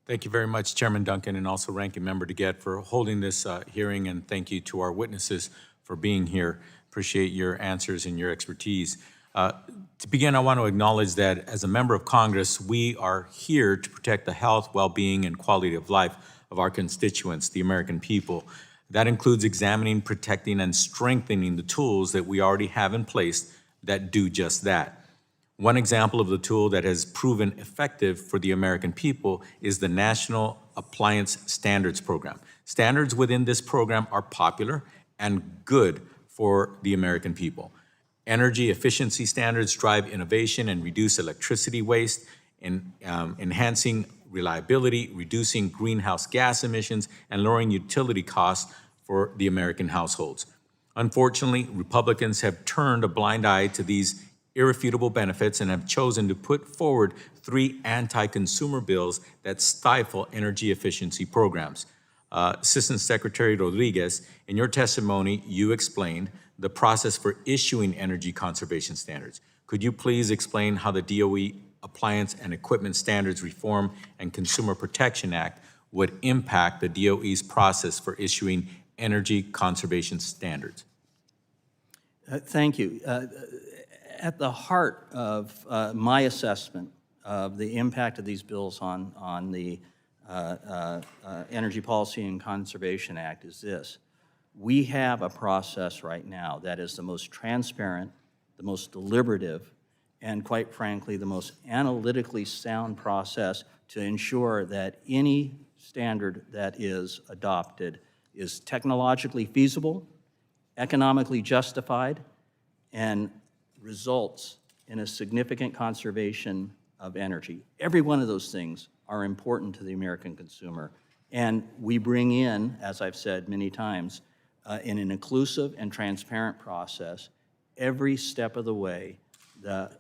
Thank you very much, Chairman Duncan, and also Ranking Member DeGette for holding this hearing, and thank you to our witnesses for being here. Appreciate your answers and your expertise. To begin, I want to acknowledge that as a member of Congress, we are here to protect the health, well-being, and quality of life of our constituents, the American people. That includes examining, protecting, and strengthening the tools that we already have in place that do just that. One example of the tool that has proven effective for the American people is the National Appliance Standards Program. Standards within this program are popular and good for the American people. Energy efficiency standards drive innovation and reduce electricity waste, enhancing reliability, reducing greenhouse gas emissions, and lowering utility costs for the American households. Unfortunately, Republicans have turned a blind eye to these irrefutable benefits and have chosen to put forward 3 anti-consumer bills that stifle energy efficiency programs. Assistant Secretary Rodriguez, in your testimony, you explained the process for issuing energy conservation standards. Could you please explain how the DOE Appliance and Equipment Standards Reform and Consumer Protection Act would impact the DOE's process for issuing energy conservation standards? Thank you. At the heart of my assessment of the impact of these bills on the Energy Policy and Conservation Act is this. We have a process right now that is the most transparent, the most deliberative, and quite frankly, the most analytically sound process to ensure that any standard that is adopted is technologically feasible, economically justified, and results in a significant conservation of energy. Every one of those things are important to the American consumer. And we bring in, as I've said many times, in an inclusive and transparent process, every step of the way,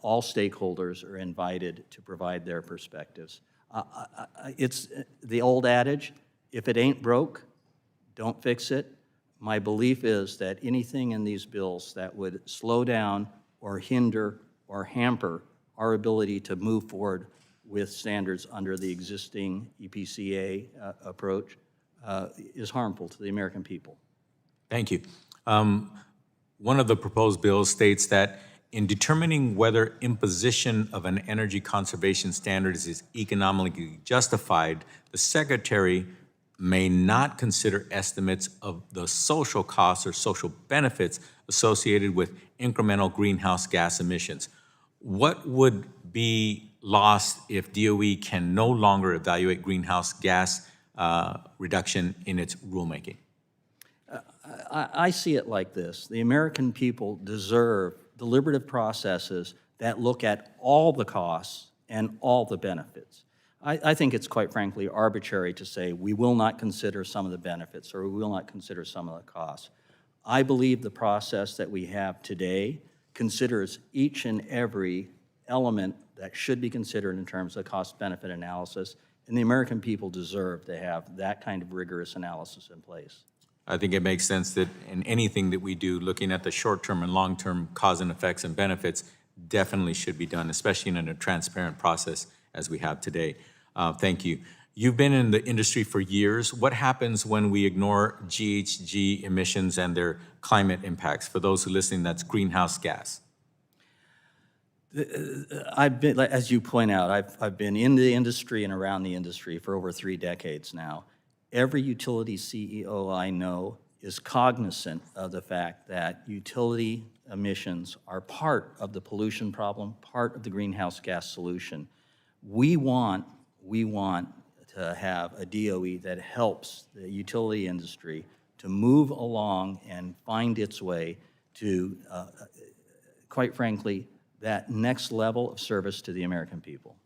all stakeholders are invited to provide their perspectives. It's the old adage, if it ain't broke, don't fix it. My belief is that anything in these bills that would slow down or hinder or hamper our ability to move forward with standards under the existing EPCA approach is harmful to the American people. Thank you. One of the proposed bills states that in determining whether imposition of an energy conservation standard is economically justified, the Secretary may not consider estimates of the social costs or social benefits associated with incremental greenhouse gas emissions. What would be lost if DOE can no longer evaluate greenhouse gas reduction in its rulemaking? I see it like this. The American people deserve deliberative processes that look at all the costs and all the benefits. I think it's quite frankly arbitrary to say we will not consider some of the benefits or we will not consider some of the costs. I believe the process that we have today considers each and every element that should be considered in terms of cost-benefit analysis, and the American people deserve to have that kind of rigorous analysis in place. I think it makes sense that in anything that we do, looking at the short-term and long-term cause and effects and benefits definitely should be done, especially in a transparent process as we have today. Thank you. You've been in the industry for years. What happens when we ignore GHG emissions and their climate impacts? For those who are listening, that's greenhouse gas. I've been, as you point out, I've been in the industry and around the industry for over 3 decades now. Every utility CEO I know is cognizant of the fact that utility emissions are part of the pollution problem, part of the greenhouse gas solution. We want to have a DOE that helps the utility industry to move along and find its way to, quite frankly, that next level of service to the American people.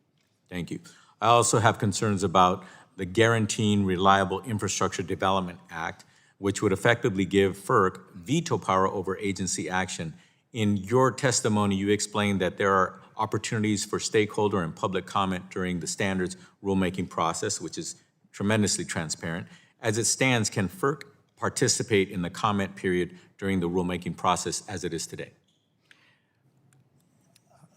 Thank you. I also have concerns about the Guaranteeing Reliable Infrastructure Development Act, which would effectively give FERC veto power over agency action. In your testimony, you explained that there are opportunities for stakeholder and public comment during the standards rulemaking process, which is tremendously transparent. As it stands, can FERC participate in the comment period during the rulemaking process as it is today?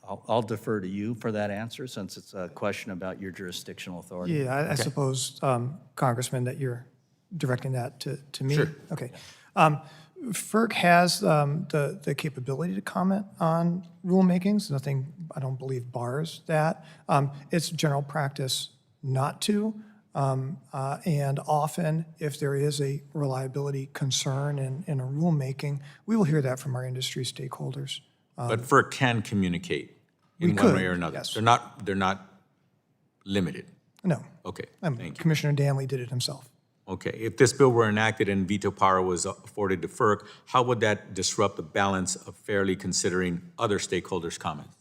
I'll defer to you for that answer, since it's a question about your jurisdictional authority. Yeah, I suppose, Congressman, that you're directing that to me? Sure. Okay. FERC has the capability to comment on rulemakings. Nothing, I don't believe, bars that. It's general practice not to. And often, if there is a reliability concern in a rulemaking, we will hear that from our industry stakeholders. But FERC can communicate in We one way could, or another. yes. They're not limited. No. Okay, thank you. Commissioner Danley did it himself. Okay, if this bill were enacted and veto power was afforded to FERC, how would that disrupt the balance of fairly considering other stakeholders' comments?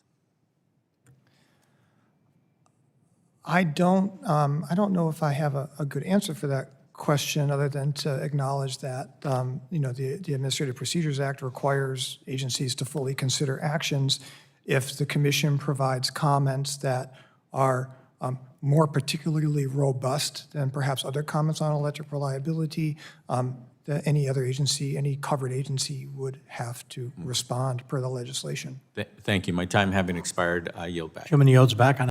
I don't know if I have a good answer for that question, other than to acknowledge that, the Administrative Procedures Act requires agencies to fully consider actions if the commission provides comments that are more particularly robust than perhaps other comments on electric reliability, that any other agency, any covered agency would have to respond per the legislation. Thank you. My time having expired, I yield back. Chairman yields back on